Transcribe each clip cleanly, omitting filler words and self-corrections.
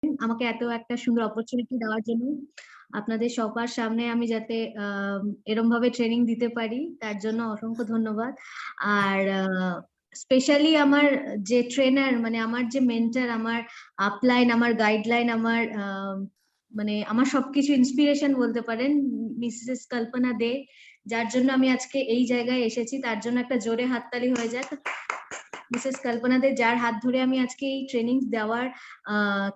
আমাকে এত একটা সুন্দর অপরচুনিটি দেওয়ার জন্য। আপনাদের সবার সামনে আমি যাতে এরম ভাবে ট্রেনিং দিতে পারি তার জন্য অসংখ্য ধন্যবাদ। আর স্পেশালি আমার যে ট্রেনার, মানে আমার যে মেন্টর, আমার আপলাইন, আমার গাইডলাইন, আমার মানে আমার সবকিছু ইন্সপিরেশন বলতে পারেন, মিসেস কল্পনা দে, যার জন্য আমি আজকে এই জায়গায় এসেছি। তার জন্য একটা জোরে হাততালি হয়ে যাক। মিসেস কল্পনা দে, যার হাত ধরে আমি আজকে এই ট্রেনিং দেওয়ার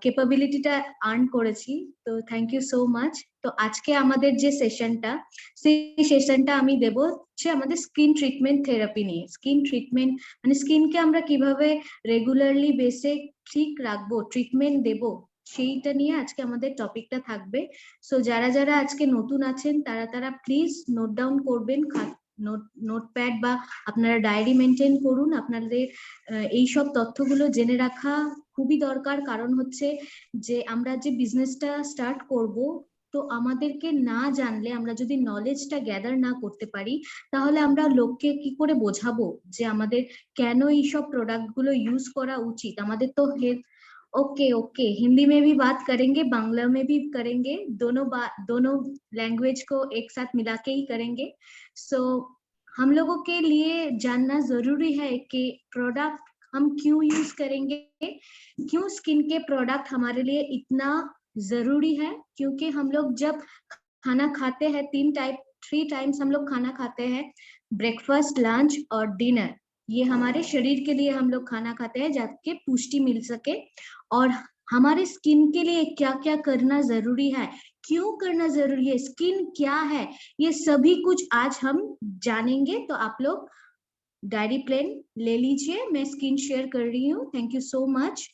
ক্যাপাবিলিটিটা আর্ন করেছি, তো থ্যাংক ইউ সো মাচ। তো আজকে আমাদের যে সেশনটা, সেই সেশনটা আমি দেব হচ্ছে আমাদের স্কিন ট্রিটমেন্ট থেরাপি নিয়ে। স্কিন ট্রিটমেন্ট মানে স্কিনকে আমরা কিভাবে রেগুলারলি বেসে ঠিক রাখবো, ট্রিটমেন্ট দেব, সেইটা নিয়ে আজকে আমাদের টপিকটা থাকবে। সো যারা যারা আজকে নতুন আছেন তারা প্লিজ নোট ডাউন করবেন, নোটপ্যাড বা আপনারা ডায়েরি মেনটেন করুন। আপনাদের এই সব তথ্যগুলো জেনে রাখা খুবই দরকার, কারণ হচ্ছে যে আমরা যে বিজনেসটা স্টার্ট করব, তো আমাদেরকে না জানলে, আমরা যদি নলেজটা গ্যাদার না করতে পারি, তাহলে আমরা লোককে কি করে বোঝাবো যে আমাদের কেন এইসব প্রোডাক্ট গুলো ইউজ করা উচিত। আমাদের তো ओके ओके, हिंदी में भी बात करेंगे, बांग्ला में भी करेंगे, दोनों लैंग्वेज को एक साथ मिला के ही करेंगे। सो हम लोगों के लिए जानना जरूरी है कि प्रोडक्ट हम क्यों यूज करेंगे, क्यों स्किन के प्रोडक्ट हमारे लिए इतना जरूरी है। क्योंकि हम लोग जब खाना खाते हैं, 3 टाइम्स हम लोग खाना खाते हैं, ब्रेकफास्ट, लंच और डिनर। ये हमारे शरीर के लिए हम लोग खाना खाते हैं जाके पुष्टि मिल सके। और हमारे स्किन के लिए क्या क्या करना जरूरी है, क्यों करना जरूरी है, स्किन क्या है, ये सभी कुछ आज हम जानेंगे। तो आप लोग डायरी पेन ले लीजिए, मैं स्क्रीन शेयर कर रही हूँ। Thank you so much.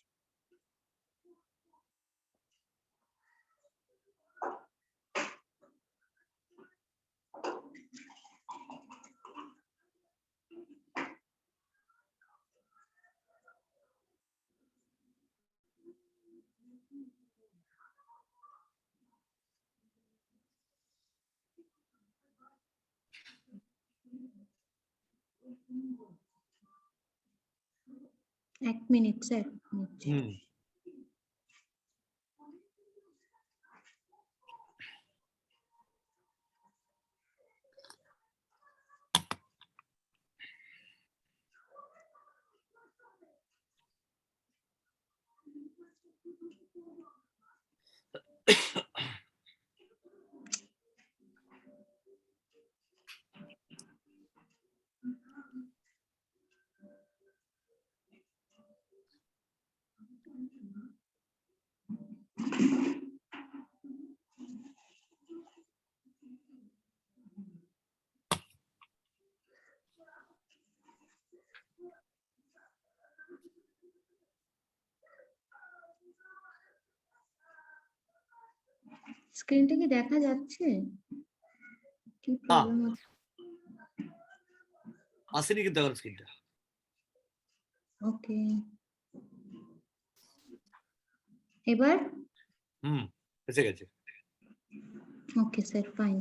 एक मिनट सर। স্ক্রিনটা কি দেখা যাচ্ছে? কি প্রবলেম হচ্ছে? আসেনি কিন্তু এখন স্ক্রিনটা। ওকে, এবার এসে গেছে। Okay sir, fine.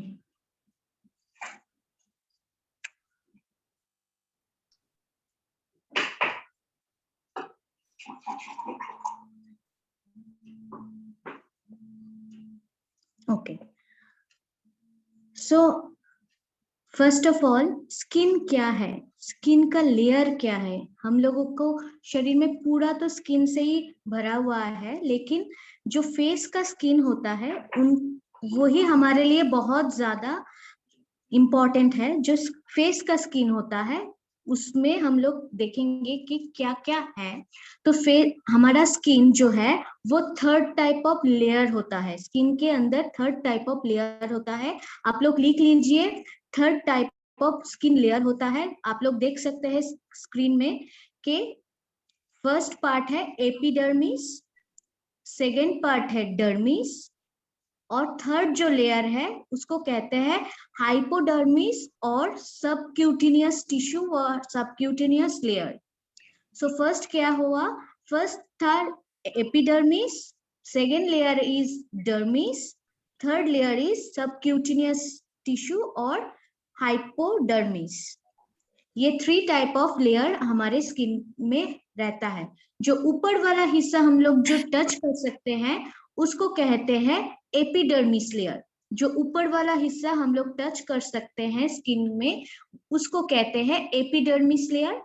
Okay, so first of all, skin क्या है, स्किन का लेयर क्या है। हम लोगों को शरीर में पूरा तो स्किन से ही भरा हुआ है, लेकिन जो फेस का स्किन होता है वही हमारे लिए बहुत ज्यादा इम्पोर्टेंट है। जो फेस का स्किन होता है उसमें हम लोग देखेंगे कि क्या क्या है। तो फेस, हमारा स्किन जो है वो थर्ड टाइप ऑफ लेयर होता है। स्किन के अंदर थर्ड टाइप ऑफ लेयर होता है। आप लोग लिख लीजिए, third type of skin layer होता है। आप लोग देख सकते हैं स्क्रीन में कि फर्स्ट पार्ट है एपिडर्मिस, सेकेंड पार्ट है डर्मिस, और थर्ड जो लेयर है उसको कहते हैं हाइपोडर्मिस और सबक्यूटेनियस टिश्यू और सबक्यूटेनियस लेयर। सो फर्स्ट क्या हुआ, फर्स्ट था epidermis, second layer is dermis, third layer is subcutaneous tissue और हाइपोडर्मिस। ये 3 टाइप ऑफ लेयर हमारे स्किन में रहता है। जो ऊपर वाला हिस्सा हम लोग जो टच कर सकते हैं उसको कहते हैं एपिडर्मिस लेयर। जो ऊपर वाला हिस्सा हम लोग टच कर सकते हैं स्किन में उसको कहते हैं एपिडर्मिस लेयर।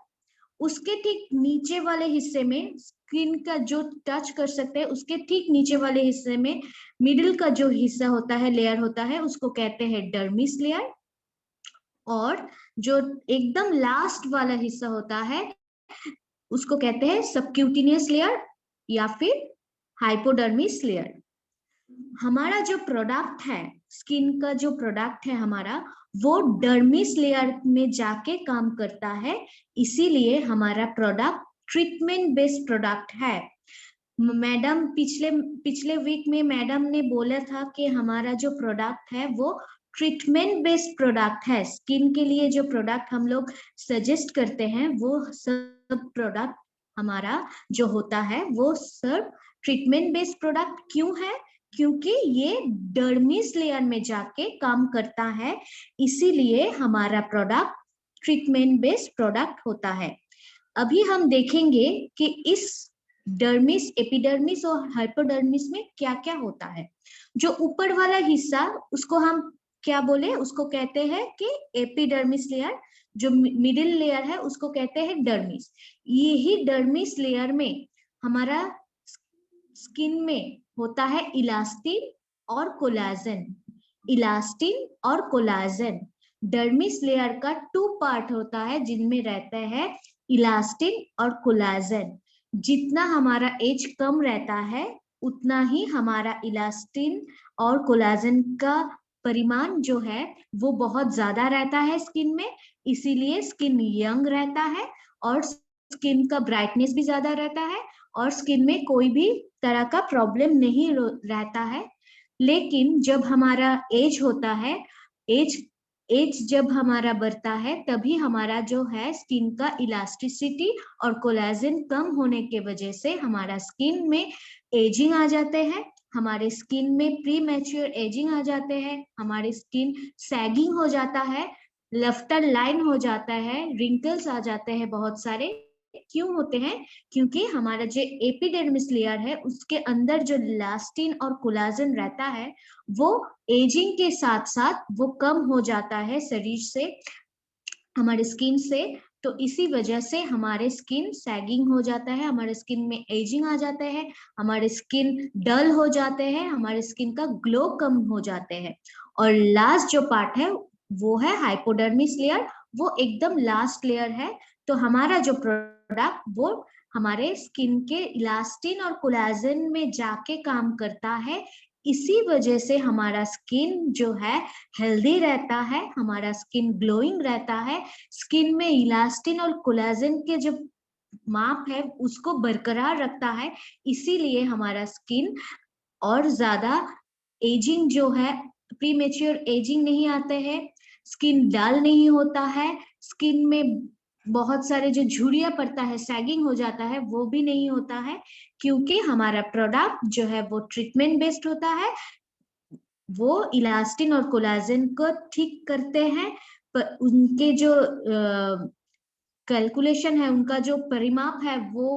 उसके ठीक नीचे वाले हिस्से में स्किन का जो टच कर सकते हैं उसके ठीक नीचे वाले हिस्से में मिडिल का जो हिस्सा होता है, लेयर होता है, उसको कहते हैं डर्मिस लेयर। और जो एकदम लास्ट वाला हिस्सा होता है उसको कहते हैं सबक्यूटेनियस लेयर या फिर हाइपोडर्मिस लेयर। हमारा जो प्रोडक्ट है, स्किन का जो प्रोडक्ट है हमारा, वो डर्मिस लेयर में जाके काम करता है, इसीलिए हमारा प्रोडक्ट ट्रीटमेंट बेस्ड प्रोडक्ट है। मैडम पिछले वीक में मैडम ने बोला था कि हमारा जो प्रोडक्ट है वो ट्रीटमेंट बेस्ड प्रोडक्ट है। स्किन के लिए जो प्रोडक्ट हम लोग सजेस्ट करते हैं वो सब प्रोडक्ट हमारा जो होता है वो सब ट्रीटमेंट बेस्ड प्रोडक्ट क्यों है? क्योंकि ये डर्मिस लेयर में जाके काम करता है, इसीलिए हमारा प्रोडक्ट ट्रीटमेंट बेस्ड प्रोडक्ट होता है। अभी हम देखेंगे कि इस डर्मिस, एपिडर्मिस और हाइपोडर्मिस में क्या क्या होता है। जो ऊपर वाला हिस्सा उसको हम क्या बोले, उसको कहते हैं कि एपिडर्मिस लेयर। जो मिडिल लेयर है उसको कहते हैं डर्मिस। यही डर्मिस लेयर में हमारा स्किन में होता है इलास्टिन और कोलाजन। इलास्टिन और कोलाजन डर्मिस लेयर का 2 पार्ट होता है जिनमें रहता है इलास्टिन और कोलाजन। जितना हमारा एज कम रहता है उतना ही हमारा इलास्टिन और कोलाजन का परिमाण जो है वो बहुत ज्यादा रहता है स्किन में, इसीलिए स्किन यंग रहता है और स्किन का ब्राइटनेस भी ज्यादा रहता है और स्किन में कोई भी तरह का प्रॉब्लम नहीं रहता है। लेकिन जब हमारा एज होता है, एज जब हमारा बढ़ता है तभी हमारा जो है स्किन का इलास्टिसिटी और कोलेजन कम होने के वजह से हमारा स्किन में एजिंग आ जाते हैं, हमारे स्किन में प्री मैच्योर एजिंग आ जाते हैं, हमारे स्किन सैगिंग हो जाता है, लफ्टर लाइन हो जाता है, रिंकल्स आ जाते हैं बहुत सारे। क्यों होते हैं? क्योंकि हमारा जो एपिडर्मिस लेयर है उसके अंदर जो इलास्टिन और कोलाजन रहता है वो एजिंग के साथ साथ वो कम हो जाता है शरीर से, हमारे स्किन से। तो इसी वजह से हमारे स्किन सैगिंग हो जाता है, हमारे स्किन में एजिंग आ जाता है, हमारे स्किन डल हो जाते हैं, हमारे स्किन का ग्लो कम हो जाते हैं। और लास्ट जो पार्ट है वो है हाइपोडर्मिस लेयर, वो एकदम लास्ट लेयर है। तो हमारा जो प्रोडक्ट वो हमारे स्किन के इलास्टिन और कोलाजन में जाके काम करता है, इसी वजह से हमारा स्किन जो है हेल्दी रहता है, हमारा स्किन ग्लोइंग रहता है, स्किन में इलास्टिन और कोलाजन के जो माप है उसको बरकरार रखता है, इसीलिए हमारा स्किन और ज्यादा एजिंग जो है, प्रीमेच्योर एजिंग नहीं आते हैं, स्किन डल नहीं होता है, स्किन में बहुत सारे जो झुर्रियां पड़ता है, सैगिंग हो जाता है, वो भी नहीं होता है, क्योंकि हमारा प्रोडक्ट जो है वो ट्रीटमेंट बेस्ड होता है। वो इलास्टिन और कोलाजन को ठीक करते हैं, पर उनके जो कैलकुलेशन है, उनका जो परिमाप है वो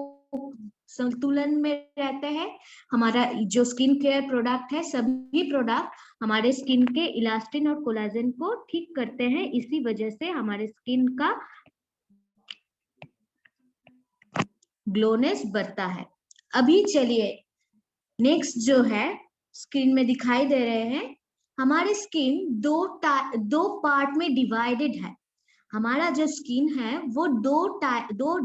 संतुलन में रहते हैं। हमारा जो स्किन केयर प्रोडक्ट है, सभी प्रोडक्ट हमारे स्किन के इलास्टिन और कोलाजन को ठीक करते हैं, इसी वजह से हमारे स्किन का ग्लोनेस बढ़ता है। अभी चलिए नेक्स्ट जो है स्क्रीन में दिखाई दे रहे हैं, हमारे स्किन दो पार्ट में डिवाइडेड है। हमारा जो स्किन है वो दो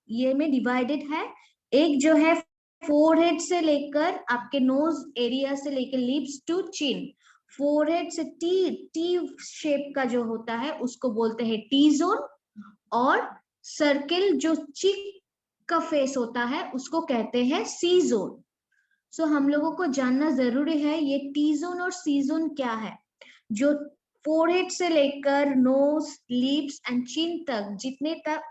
ये में डिवाइडेड है। एक जो है फोरहेड से लेकर आपके नोज एरिया से लेकर लिप्स टू चिन, फोरहेड से टी शेप का जो होता है उसको बोलते हैं टी जोन, और सर्किल जो चिक का फेस होता है उसको कहते हैं सी जोन। सो हम लोगों को जानना जरूरी है ये टी जोन और सी जोन क्या है। जो फोरहेड से लेकर नोज, लिप्स एंड चिन तक जितने तक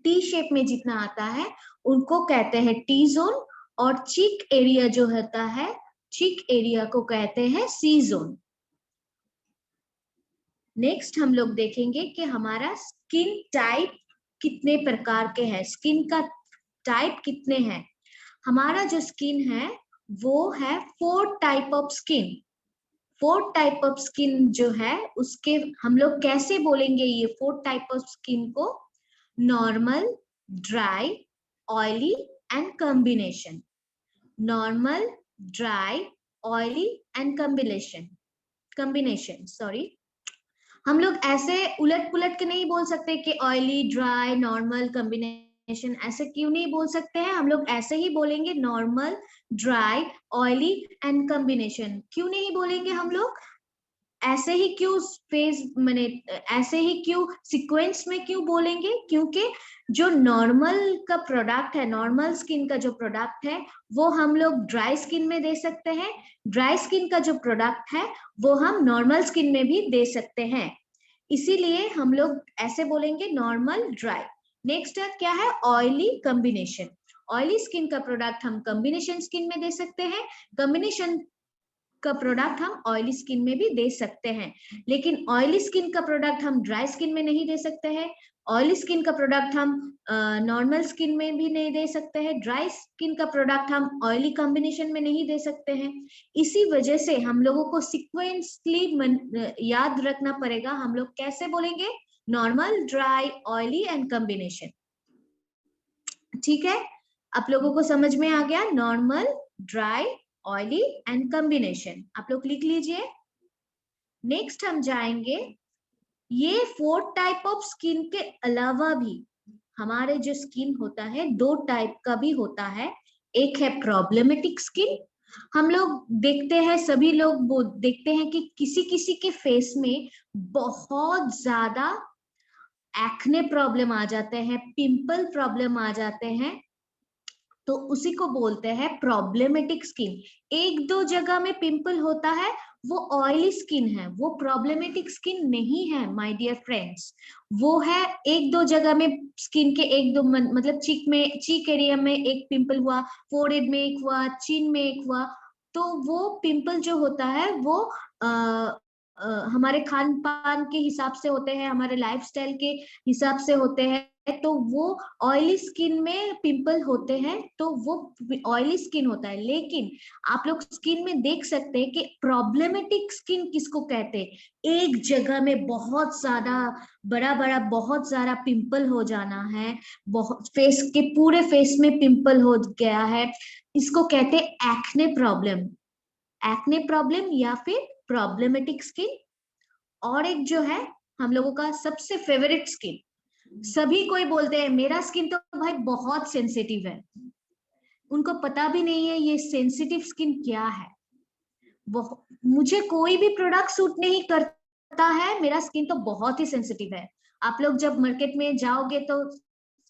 टी शेप में जितना आता है उनको कहते हैं टी जोन, और चिक एरिया जो होता है, चिक एरिया को कहते हैं सी जोन। नेक्स्ट हम लोग देखेंगे कि हमारा स्किन टाइप कितने प्रकार के हैं, स्किन का टाइप कितने हैं। हमारा जो स्किन है वो है 4 type of skin. 4 type of skin जो है उसके हम लोग कैसे बोलेंगे ये 4 टाइप ऑफ स्किन को? Normal, dry, oily and combination. Normal, dry, oily and combination sorry. हम लोग ऐसे उलट पुलट के नहीं बोल सकते कि ऑयली, ड्राई, नॉर्मल, कॉम्बिनेशन, ऐसे क्यों नहीं बोल सकते हैं? हम लोग ऐसे ही बोलेंगे, normal, dry, oily and combination. क्यों नहीं बोलेंगे हम लोग ऐसे ही? क्यों फेज मैंने ऐसे ही क्यों सीक्वेंस में क्यों बोलेंगे? क्योंकि जो नॉर्मल का प्रोडक्ट है, नॉर्मल स्किन का जो प्रोडक्ट है वो हम लोग ड्राई स्किन में दे सकते हैं। ड्राई स्किन का जो प्रोडक्ट है वो हम नॉर्मल स्किन में भी दे सकते हैं। इसीलिए हम लोग ऐसे बोलेंगे, नॉर्मल, ड्राई। नेक्स्ट है क्या है? Oily, combination. ऑयली स्किन का प्रोडक्ट हम कॉम्बिनेशन स्किन में दे सकते हैं, कॉम्बिनेशन का प्रोडक्ट हम ऑयली स्किन में भी दे सकते हैं। लेकिन ऑयली स्किन का प्रोडक्ट हम ड्राई स्किन में नहीं दे सकते हैं, ऑयली स्किन का प्रोडक्ट हम नॉर्मल स्किन में भी नहीं दे सकते हैं, ड्राई स्किन का प्रोडक्ट हम ऑयली कॉम्बिनेशन में नहीं दे सकते हैं। इसी वजह से हम लोगों को सीक्वेंसली याद रखना पड़ेगा। हम लोग कैसे बोलेंगे? Normal, dry, oily and combination. ठीक है, आप लोगों को समझ में आ गया? Normal, dry, oily and combination. आप लोग लिख लीजिए। नेक्स्ट हम जाएंगे, ये 4 टाइप ऑफ स्किन के अलावा भी हमारे जो स्किन होता है 2 टाइप का भी होता है। एक है प्रॉब्लमेटिक स्किन। हम लोग देखते हैं, सभी लोग वो देखते हैं कि किसी किसी के फेस में बहुत ज्यादा एक्ने प्रॉब्लम आ जाते हैं, पिंपल प्रॉब्लम आ जाते हैं, तो उसी को बोलते हैं प्रॉब्लमेटिक स्किन। एक दो जगह में पिंपल होता है वो ऑयली स्किन है, वो प्रॉब्लमेटिक स्किन नहीं है माय डियर फ्रेंड्स। वो है एक दो जगह में स्किन के एक दो मतलब चीक एरिया में एक पिंपल हुआ, फोरहेड में एक हुआ, चिन में एक हुआ, तो वो पिंपल जो होता है वो हमारे खान पान के हिसाब से होते हैं, हमारे लाइफस्टाइल के हिसाब से होते हैं। तो वो ऑयली स्किन में पिंपल होते हैं, तो वो ऑयली स्किन होता है। लेकिन आप लोग स्किन में देख सकते हैं कि प्रॉब्लमेटिक स्किन किसको कहते हैं? एक जगह में बहुत ज्यादा बड़ा बड़ा बहुत सारा पिंपल हो जाना है, बहुत फेस के पूरे फेस में पिंपल हो गया है, इसको कहते हैं एक्ने प्रॉब्लम। एक्ने प्रॉब्लम या फिर प्रॉब्लमेटिक स्किन। और एक जो है हम लोगों का सबसे फेवरेट स्किन, सभी कोई बोलते हैं मेरा स्किन तो भाई बहुत सेंसिटिव है। उनको पता भी नहीं है ये सेंसिटिव स्किन क्या है। मुझे कोई भी प्रोडक्ट सूट नहीं करता है, मेरा स्किन तो बहुत ही सेंसिटिव है। आप लोग जब मार्केट में जाओगे तो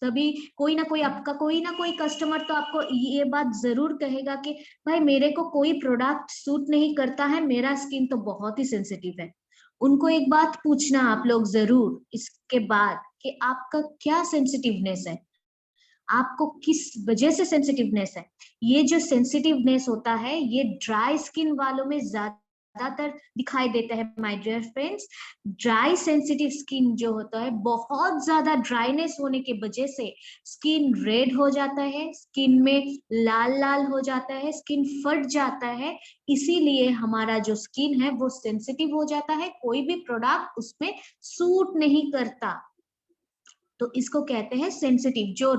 सभी कोई ना कोई कस्टमर तो आपको ये बात जरूर कहेगा कि भाई मेरे को कोई प्रोडक्ट सूट नहीं करता है, मेरा स्किन तो बहुत ही सेंसिटिव है। उनको एक बात पूछना आप लोग जरूर इसके बाद कि आपका क्या सेंसिटिवनेस है, आपको किस वजह से सेंसिटिवनेस है। ये जो सेंसिटिवनेस होता है ये ड्राई स्किन वालों में ज्यादातर दिखाई देता है my dear friends. Dry sensitive skin जो होता है, बहुत ज्यादा ड्राइनेस होने की वजह से स्किन रेड हो जाता है, स्किन में लाल लाल हो जाता है, स्किन फट जाता है। इसीलिए हमारा जो स्किन है वो सेंसिटिव हो जाता है, कोई भी प्रोडक्ट उसमें सूट नहीं करता, तो इसको कहते हैं सेंसिटिव। जो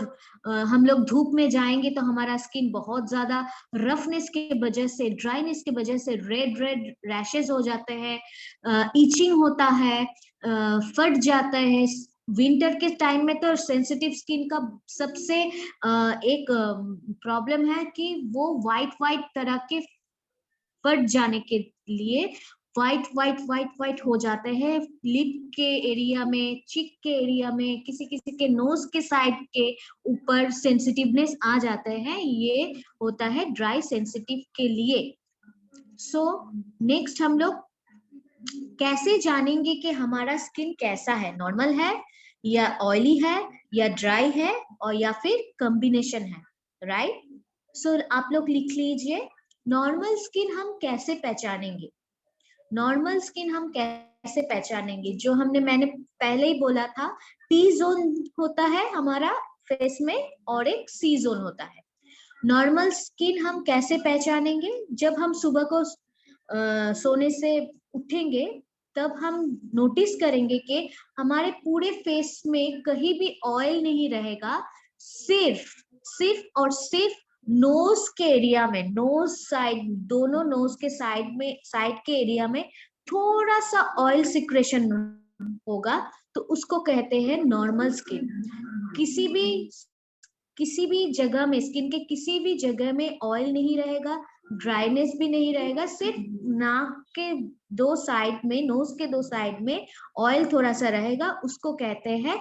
हम लोग धूप में जाएंगे तो हमारा स्किन बहुत ज्यादा रफनेस के वजह से, ड्राइनेस के वजह से रेड रेड रैशेस हो जाते हैं, इचिंग होता है, फट जाता है। विंटर के टाइम में तो सेंसिटिव स्किन का सबसे एक प्रॉब्लम है कि वो वाइट वाइट तरह के फट जाने के लिए व्हाइट व्हाइट व्हाइट व्हाइट हो जाते हैं, लिप के एरिया में, चिक के एरिया में, किसी किसी के नोज के साइड के ऊपर सेंसिटिवनेस आ जाते हैं। ये होता है ड्राई सेंसिटिव के लिए। सो नेक्स्ट हम लोग कैसे जानेंगे कि हमारा स्किन कैसा है, नॉर्मल है या ऑयली है या ड्राई है और या फिर कॉम्बिनेशन है, राइट? सो आप लोग लिख लीजिए, नॉर्मल स्किन हम कैसे पहचानेंगे? नॉर्मल स्किन हम कैसे पहचानेंगे? जो मैंने पहले ही बोला था, टी जोन होता है हमारा फेस में और एक सी जोन होता है। नॉर्मल स्किन हम कैसे पहचानेंगे? जब हम सुबह को सोने से उठेंगे तब हम नोटिस करेंगे कि हमारे पूरे फेस में कहीं भी ऑयल नहीं रहेगा, सिर्फ और सिर्फ नोज के एरिया में, नोज साइड, दोनों नोज के साइड के एरिया में थोड़ा सा ऑयल सिक्रेशन होगा, तो उसको कहते हैं नॉर्मल स्किन। किसी भी जगह में, स्किन के किसी भी जगह में ऑयल नहीं रहेगा, ड्राइनेस भी नहीं रहेगा, सिर्फ नाक के दो साइड में, नोज के दो साइड में ऑयल थोड़ा सा रहेगा, उसको कहते हैं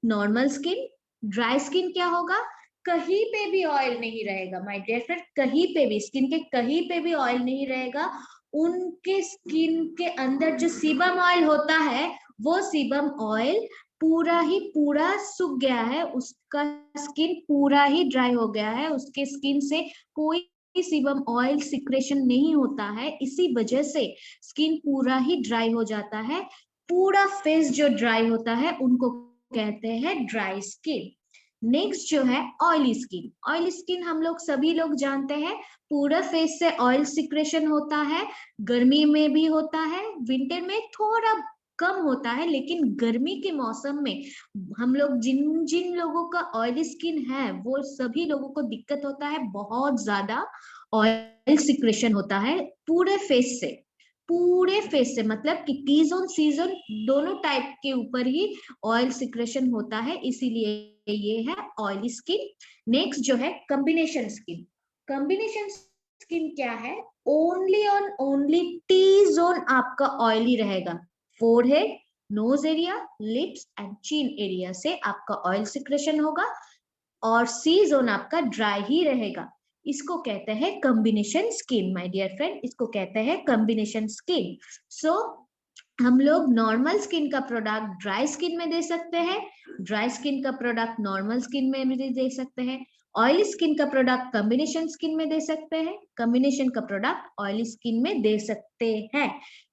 नॉर्मल स्किन। ड्राई स्किन क्या होगा? कहीं पे भी ऑयल नहीं रहेगा माय डियर फ्रेंड, कहीं पे भी, स्किन के कहीं पे भी ऑयल नहीं रहेगा। उनके स्किन के अंदर जो सीबम ऑयल होता है, वो सीबम ऑयल पूरा सूख गया है, उसका स्किन पूरा ही ड्राई हो गया है, उसके स्किन से कोई सीबम ऑयल सिक्रेशन नहीं होता है, इसी वजह से स्किन पूरा ही ड्राई हो जाता है। पूरा फेस जो ड्राई होता है उनको कहते हैं ड्राई स्किन। नेक्स्ट जो है ऑयली स्किन। ऑयली स्किन हम लोग सभी लोग जानते हैं, पूरा फेस से ऑयल सिक्रेशन होता है, गर्मी में भी होता है, विंटर में थोड़ा कम होता है, लेकिन गर्मी के मौसम में हम लोग जिन जिन लोगों का ऑयली स्किन है वो सभी लोगों को दिक्कत होता है, बहुत ज्यादा ऑयल सिक्रेशन होता है पूरे फेस से, मतलब कि टी जोन सी जोन दोनों टाइप के ऊपर ही ऑयल सिक्रेशन होता है, इसीलिए ये है ऑयली स्किन। नेक्स्ट जो है कॉम्बिनेशन स्किन। कॉम्बिनेशन स्किन क्या है? ओनली टी जोन आपका ऑयली रहेगा, forehead, knows area, lips and chin area से आपका ऑयल सिक्रेशन होगा, और सी जोन आपका ड्राई ही रहेगा। इसको कहते हैं combination skin my dear friend, इसको कहते हैं कॉम्बिनेशन स्किन। सो हम लोग नॉर्मल स्किन का प्रोडक्ट ड्राई स्किन में दे सकते हैं, ड्राई स्किन का प्रोडक्ट नॉर्मल स्किन में भी दे सकते हैं, ऑयली स्किन का प्रोडक्ट कॉम्बिनेशन स्किन में दे सकते हैं, कॉम्बिनेशन का प्रोडक्ट ऑयली स्किन में दे सकते हैं।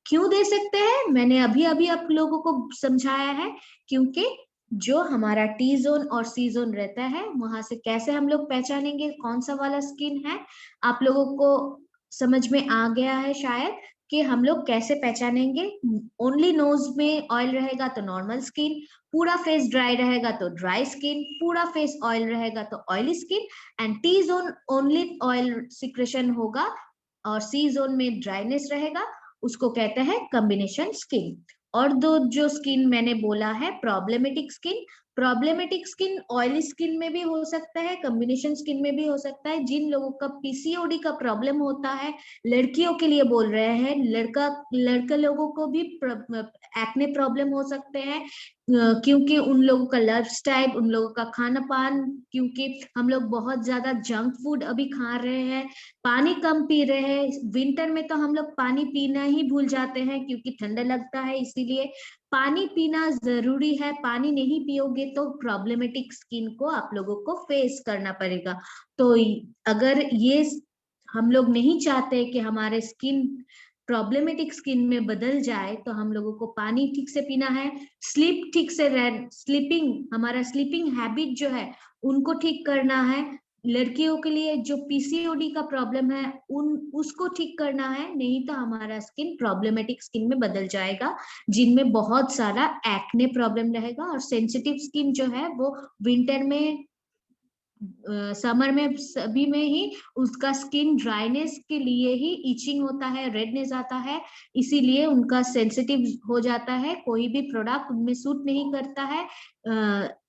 क्यों दे सकते हैं? मैंने अभी अभी आप लोगों को समझाया है, क्योंकि जो हमारा टी जोन और सी जोन रहता है, वहां से कैसे हम लोग पहचानेंगे कौन सा वाला स्किन है, आप लोगों को समझ में आ गया है शायद कि हम लोग कैसे पहचानेंगे। ओनली नोज में ऑयल रहेगा तो नॉर्मल स्किन, पूरा फेस ड्राई रहेगा तो ड्राई स्किन, पूरा फेस ऑयल रहेगा तो oily skin, and T zone only oil secretion होगा और सी जोन में ड्राइनेस रहेगा, उसको कहते हैं कॉम्बिनेशन स्किन। और दो जो स्किन मैंने बोला है, प्रॉब्लमेटिक स्किन ऑयली स्किन में भी हो सकता है, कॉम्बिनेशन स्किन में भी हो सकता है। जिन लोगों का पीसीओडी का प्रॉब्लम होता है, लड़कियों के लिए बोल रहे हैं, लड़का लोगों को भी एक्ने प्रॉब्लम हो सकते हैं, क्योंकि उन लोगों का लाइफ स्टाइल, उन लोगों का खाना पान, क्योंकि हम लोग बहुत ज्यादा जंक फूड अभी खा रहे हैं, पानी कम पी रहे हैं। विंटर में तो हम लोग पानी पीना ही भूल जाते हैं क्योंकि ठंडा लगता है, इसीलिए पानी पीना जरूरी है। पानी नहीं पियोगे तो प्रॉब्लमेटिक स्किन को आप लोगों को फेस करना पड़ेगा। तो अगर ये हम लोग नहीं चाहते कि हमारे स्किन प्रॉब्लमेटिक स्किन में बदल जाए, तो हम लोगों को पानी ठीक से पीना है, स्लीप ठीक से हमारा स्लीपिंग हैबिट जो है उनको ठीक करना है। लड़कियों के लिए जो पीसीओडी का प्रॉब्लम है उसको ठीक करना है, नहीं तो हमारा स्किन प्रॉब्लमेटिक स्किन में बदल जाएगा, जिनमें बहुत सारा एक्ने प्रॉब्लम रहेगा। और सेंसिटिव स्किन जो है वो विंटर में, समर में, सभी में ही उसका स्किन ड्राइनेस के लिए ही इचिंग होता है, रेडनेस आता है, इसीलिए उनका सेंसिटिव हो जाता है, कोई भी प्रोडक्ट उनमें सूट नहीं करता है,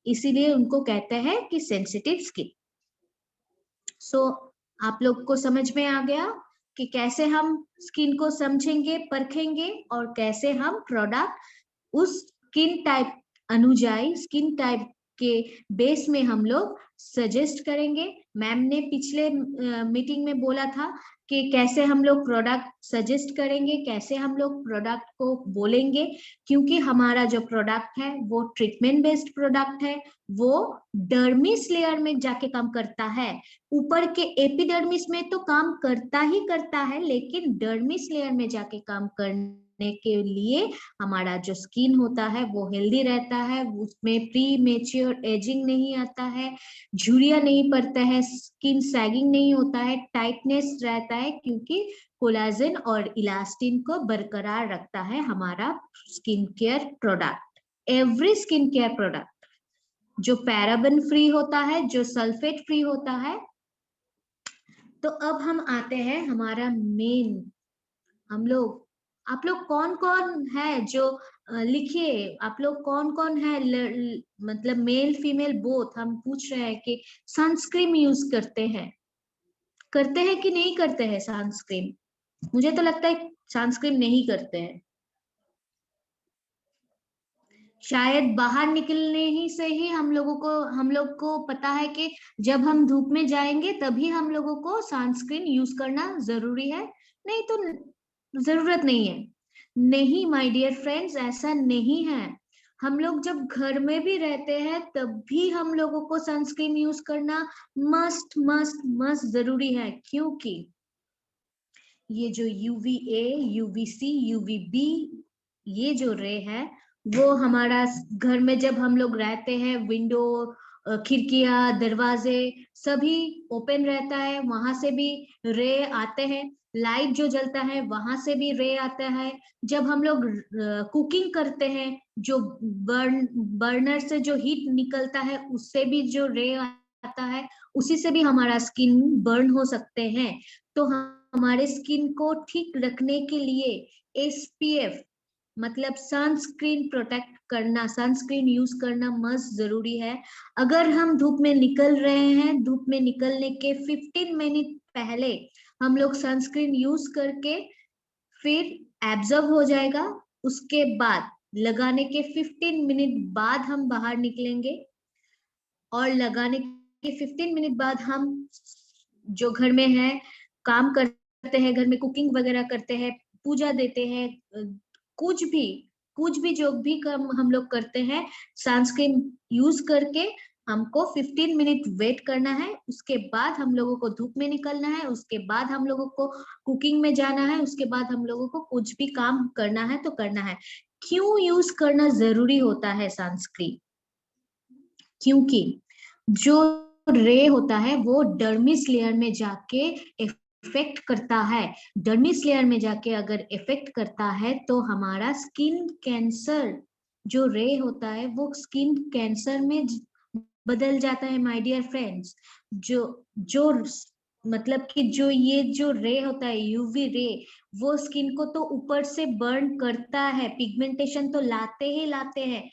इसीलिए उनको कहते हैं कि सेंसिटिव स्किन। सो आप लोग को समझ में आ गया कि कैसे हम स्किन को समझेंगे, परखेंगे, और कैसे हम प्रोडक्ट उस स्किन टाइप अनुजाई स्किन टाइप के बेस में हम लोग सजेस्ट करेंगे। मैम ने पिछले मीटिंग में बोला था कि कैसे हम लोग प्रोडक्ट सजेस्ट करेंगे, कैसे हम लोग प्रोडक्ट को बोलेंगे, क्योंकि हमारा जो प्रोडक्ट है वो ट्रीटमेंट बेस्ड प्रोडक्ट है, वो डर्मिस लेयर में जाके काम करता है। ऊपर के एपिडर्मिस में तो काम करता ही करता है, लेकिन डर्मिस लेयर में जाके काम करने के लिए हमारा जो स्किन होता है वो हेल्दी रहता है, उसमें प्री मेच्योर एजिंग नहीं आता है, झुर्रियां नहीं पड़ता है, स्किन सैगिंग नहीं होता है, टाइटनेस रहता है, क्योंकि कोलाजन और इलास्टिन को बरकरार रखता है हमारा skin care product. Every skin care product जो पैराबेन फ्री होता है, जो सल्फेट फ्री होता है। तो अब हम आते हैं हमारा मेन, आप लोग कौन कौन है जो लिखिए, आप लोग कौन कौन है मतलब मेल फीमेल बोथ, हम पूछ रहे हैं कि सनस्क्रीन यूज करते हैं कि नहीं करते हैं सनस्क्रीन? मुझे तो लगता है सनस्क्रीन नहीं करते हैं, शायद बाहर निकलने ही से ही हम लोग को पता है कि जब हम धूप में जाएंगे तभी हम लोगों को सनस्क्रीन यूज करना जरूरी है, नहीं तो जरूरत नहीं है। नहीं माय डियर फ्रेंड्स, ऐसा नहीं है। हम लोग जब घर में भी रहते हैं तब भी हम लोगों को सनस्क्रीन यूज करना मस्ट मस्ट मस्ट जरूरी है, क्योंकि ये जो UVA, UVC, UVB ये जो रे है वो हमारा घर में जब हम लोग रहते हैं, विंडो, खिड़कियां, दरवाजे सभी ओपन रहता है, वहां से भी रे आते हैं। लाइट जो जलता है वहां से भी रे आता है। जब हम लोग कुकिंग करते हैं, जो बर्नर से जो हीट निकलता है उससे भी जो रे आता है, उसी से भी हमारा स्किन बर्न हो सकते हैं। तो हमारे स्किन को ठीक रखने के लिए SPF मतलब सनस्क्रीन प्रोटेक्ट करना, सनस्क्रीन यूज करना मस्ट जरूरी है। अगर हम धूप में निकल रहे हैं, धूप में निकलने के 15 मिनट पहले हम लोग सनस्क्रीन यूज करके फिर एब्जॉर्ब हो जाएगा, उसके बाद लगाने के 15 मिनट बाद हम बाहर निकलेंगे, और लगाने के 15 मिनट बाद हम जो घर में है काम करते हैं, घर में कुकिंग वगैरह करते हैं, पूजा देते हैं, कुछ भी जो भी काम हम लोग करते हैं, सनस्क्रीन यूज करके हमको 15 मिनट वेट करना है। उसके बाद हम लोगों को धूप में निकलना है, उसके बाद हम लोगों को कुकिंग में जाना है, उसके बाद हम लोगों को कुछ भी काम करना है तो करना है। क्यों यूज करना जरूरी होता है सनस्क्रीन? क्योंकि जो रे होता है वो डर्मिस लेयर में जाके इफेक्ट करता है। डर्मिस लेयर में जाके अगर इफेक्ट करता है तो हमारा स्किन कैंसर जो रे होता है वो स्किन कैंसर में बदल जाता है माय डियर फ्रेंड्स। जो मतलब कि जो ये जो रे होता है UV रे, वो स्किन को तो ऊपर से बर्न करता है, पिगमेंटेशन तो लाते ही लाते हैं,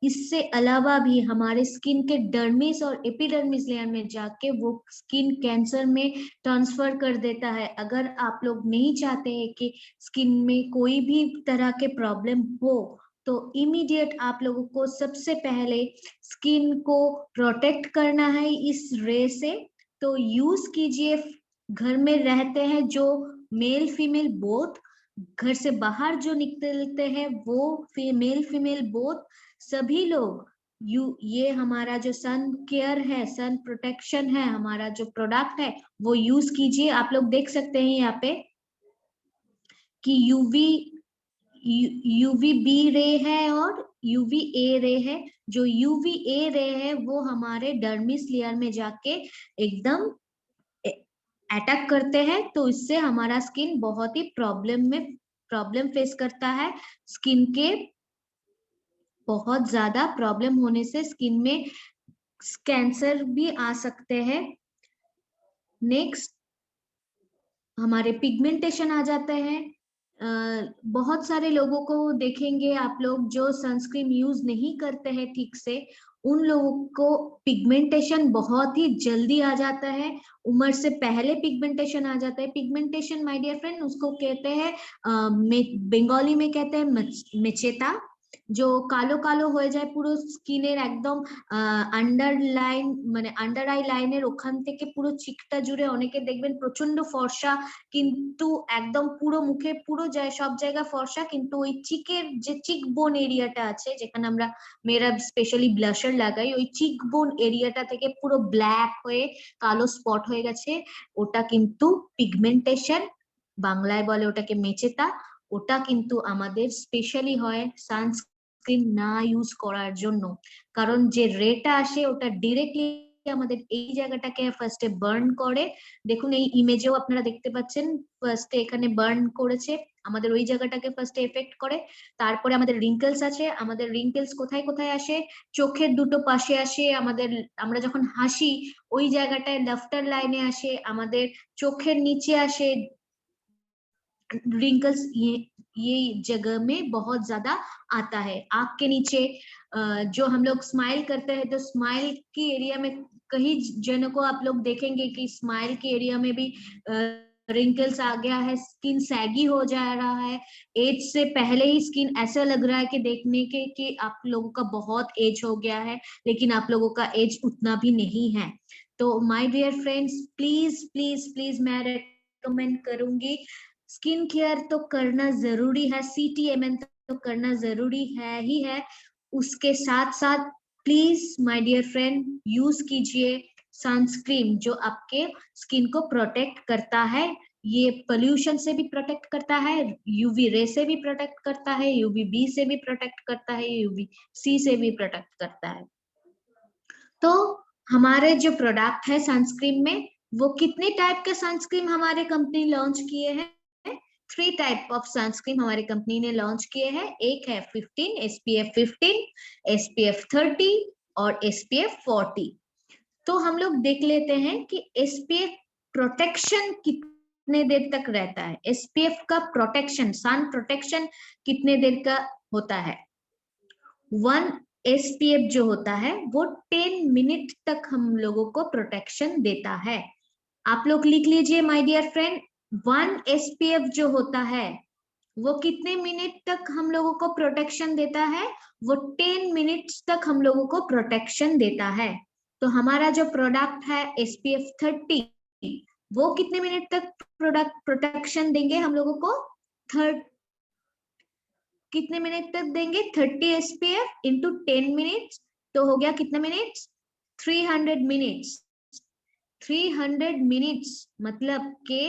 इससे अलावा भी हमारे स्किन के डर्मिस और एपिडर्मिस लेयर में जाके वो स्किन कैंसर में ट्रांसफर कर देता है। अगर आप लोग नहीं चाहते हैं कि स्किन में कोई भी तरह के प्रॉब्लम हो, तो इमीडिएट आप लोगों को सबसे पहले स्किन को प्रोटेक्ट करना है इस रे से। तो यूज कीजिए, घर में रहते हैं जो मेल फीमेल बोथ, घर से बाहर जो निकलते हैं वो मेल फीमेल बोथ, सभी लोग ये हमारा जो सन केयर है, सन प्रोटेक्शन है, हमारा जो प्रोडक्ट है वो यूज कीजिए। आप लोग देख सकते हैं यहाँ पे कि UVB रे है और UVA रे है। जो UVA रे है वो हमारे डर्मिस लेयर में जाके एकदम अटैक करते हैं, तो इससे हमारा स्किन बहुत ही प्रॉब्लम फेस करता है। स्किन के बहुत ज्यादा प्रॉब्लम होने से स्किन में कैंसर भी आ सकते हैं। नेक्स्ट हमारे पिगमेंटेशन आ जाते हैं। बहुत सारे लोगों को देखेंगे आप लोग जो सनस्क्रीन यूज नहीं करते हैं ठीक से, उन लोगों को पिगमेंटेशन बहुत ही जल्दी आ जाता है, उम्र से पहले पिगमेंटेशन आ जाता है। पिगमेंटेशन माय डियर फ्रेंड उसको कहते हैं बंगाली में कहते हैं मेचेता। जो কালো কালো হয়ে যায় পুরো স্কিনের একদম আন্ডারলাইন মানে আন্ডার আই লাইনের ওখান থেকে পুরো চিকটা জুড়ে অনেকে দেখবেন প্রচন্ড ফর্সা, কিন্তু একদম পুরো মুখে পুরো যায় সব জায়গা ফর্সা, কিন্তু ওই চিকের যে চিক বোন এরিয়াটা আছে যেখানে আমরা মেয়েরা স্পেশালি ব্লাশার লাগাই, ওই চিক বোন এরিয়াটা থেকে পুরো ব্ল্যাক হয়ে কালো স্পট হয়ে গেছে, ওটা কিন্তু পিগমেন্টেশন, বাংলায় বলে ওটাকে মেচেতা। ওটা কিন্তু আমাদের স্পেশালি হয় সানস্ক্রিন না ইউজ করার জন্য, কারণ যে রেটা আসে ওটা ডিরেক্টলি আমাদের এই জায়গাটাকে ফার্স্টে বার্ন করে। দেখুন এই ইমেজেও আপনারা দেখতে পাচ্ছেন, ফার্স্টে এখানে বার্ন করেছে, আমাদের ওই জায়গাটাকে ফার্স্টে এফেক্ট করে। তারপরে আমাদের রিঙ্কেলস আছে, আমাদের রিঙ্কেলস কোথায় কোথায় আসে, চোখের দুটো পাশে আসে, আমাদের আমরা যখন হাসি ওই জায়গাটায় লাফটার লাইনে আসে, আমাদের চোখের নিচে আসে रिंकल्स, ये जगह में बहुत ज्यादा आता है। आंख के नीचे जो हम लोग स्माइल करते हैं तो स्माइल की एरिया में कई जनों को आप लोग देखेंगे कि स्माइल के एरिया में भी रिंकल्स आ गया है, स्किन सैगी हो जा रहा है, एज से पहले ही स्किन ऐसा लग रहा है कि देखने के कि आप लोगों का बहुत एज हो गया है, लेकिन आप लोगों का एज उतना भी नहीं है। तो my dear friends, please please please मैं रेकमेंड करूंगी, स्किन केयर तो करना जरूरी है, CTMN तो करना जरूरी है ही है, उसके साथ साथ please my dear friend use कीजिए सनस्क्रीन जो आपके स्किन को प्रोटेक्ट करता है, ये पोल्यूशन से भी प्रोटेक्ट करता है, यूवी रे से भी प्रोटेक्ट करता है, UVB से भी प्रोटेक्ट करता है, UVC से भी प्रोटेक्ट करता है। तो हमारे जो प्रोडक्ट है सनस्क्रीन में, वो कितने टाइप के सनस्क्रीन हमारे कंपनी लॉन्च किए हैं, 3 टाइप ऑफ सनस्क्रीन हमारी कंपनी ने लॉन्च किए हैं। एक है 15 SPF 15, SPF 30 और SPF 40। तो हम लोग देख लेते हैं कि SPF प्रोटेक्शन कितने देर तक रहता है, SPF का प्रोटेक्शन, सन प्रोटेक्शन कितने देर का होता है। 1 SPF जो होता है वो 10 मिनट तक हम लोगों को प्रोटेक्शन देता है। आप लोग लिख लीजिए माय डियर फ्रेंड, 1 SPF जो होता है वो कितने मिनट तक हम लोगों को प्रोटेक्शन देता है, वो 10 मिनट्स तक हम लोगों को प्रोटेक्शन देता है। तो हमारा जो प्रोडक्ट है SPF 30, वो कितने मिनट तक प्रोडक्ट प्रोटेक्शन देंगे हम लोगों को, कितने मिनट तक देंगे, 30 SPF इंटू 10 मिनट्स, तो हो गया कितने मिनट्स, 300 मिनट्स। 300 मिनट्स मतलब के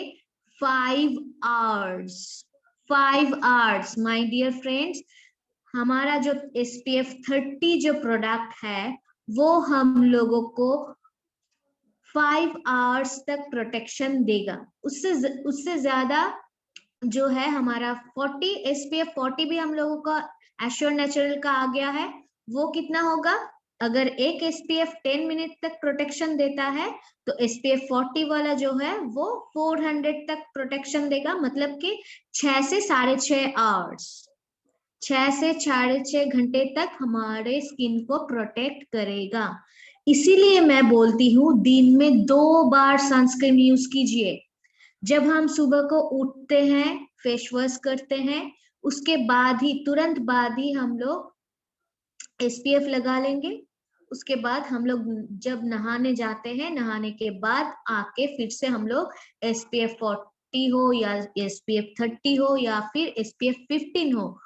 5 hours, 5 hours my dear friends. हमारा जो SPF 30 जो प्रोडक्ट है वो हम लोगों को 5 आवर्स तक प्रोटेक्शन देगा, उससे ज्यादा जो है हमारा 40 SPF 40 भी हम लोगों का एश्योर नेचुरल का आ गया है, वो कितना होगा, अगर एक SPF 10 मिनट तक प्रोटेक्शन देता है तो SPF 40 वाला जो है वो 400 तक प्रोटेक्शन देगा, मतलब कि 6 से 6.5 आवर्स, 6 से 6.5 घंटे तक हमारे स्किन को प्रोटेक्ट करेगा। इसीलिए मैं बोलती हूँ दिन में 2 बार सनस्क्रीन यूज कीजिए। जब हम सुबह को उठते हैं, फेस वॉश करते हैं, उसके बाद ही तुरंत बाद ही हम लोग SPF लगा लेंगे। उसके बाद हम लोग जब नहाने जाते हैं, नहाने के बाद आके फिर से हम लोग SPF 40 हो या SPF 30 हो या फिर SPF 15 हो,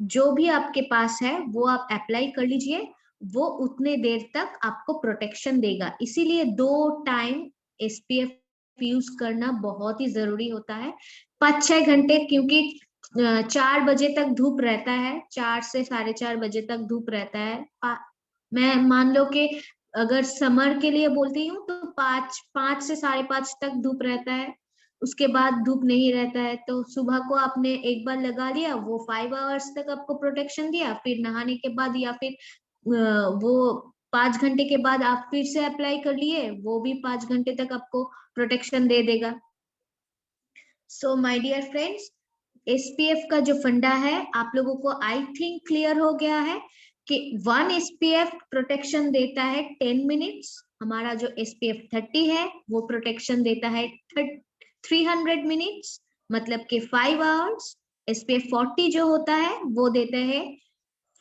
जो भी आपके पास है वो आप अप्लाई कर लीजिए, वो उतने देर तक आपको प्रोटेक्शन देगा। इसीलिए 2 टाइम SPF यूज करना बहुत ही जरूरी होता है, 5-6 घंटे, क्योंकि 4 बजे तक धूप रहता है, 4 से 4:30 बजे तक धूप रहता है। मैं मान लो कि अगर समर के लिए बोलती हूँ तो 5 से 5:30 तक धूप रहता है, उसके बाद धूप नहीं रहता है। तो सुबह को आपने एक बार लगा लिया, वो 5 आवर्स तक आपको प्रोटेक्शन दिया, फिर नहाने के बाद या फिर वो 5 घंटे के बाद आप फिर से अप्लाई कर लिए, वो भी 5 घंटे तक आपको प्रोटेक्शन दे देगा। So my dear friends, SPF का जो फंडा है आप लोगों को आई थिंक क्लियर हो गया है कि 1 SPF प्रोटेक्शन देता है 10 मिनट्स, हमारा जो SPF 30 है वो प्रोटेक्शन देता है 300 मिनट्स, मतलब कि 5 आवर्स, SPF 40 जो होता है वो देते हैं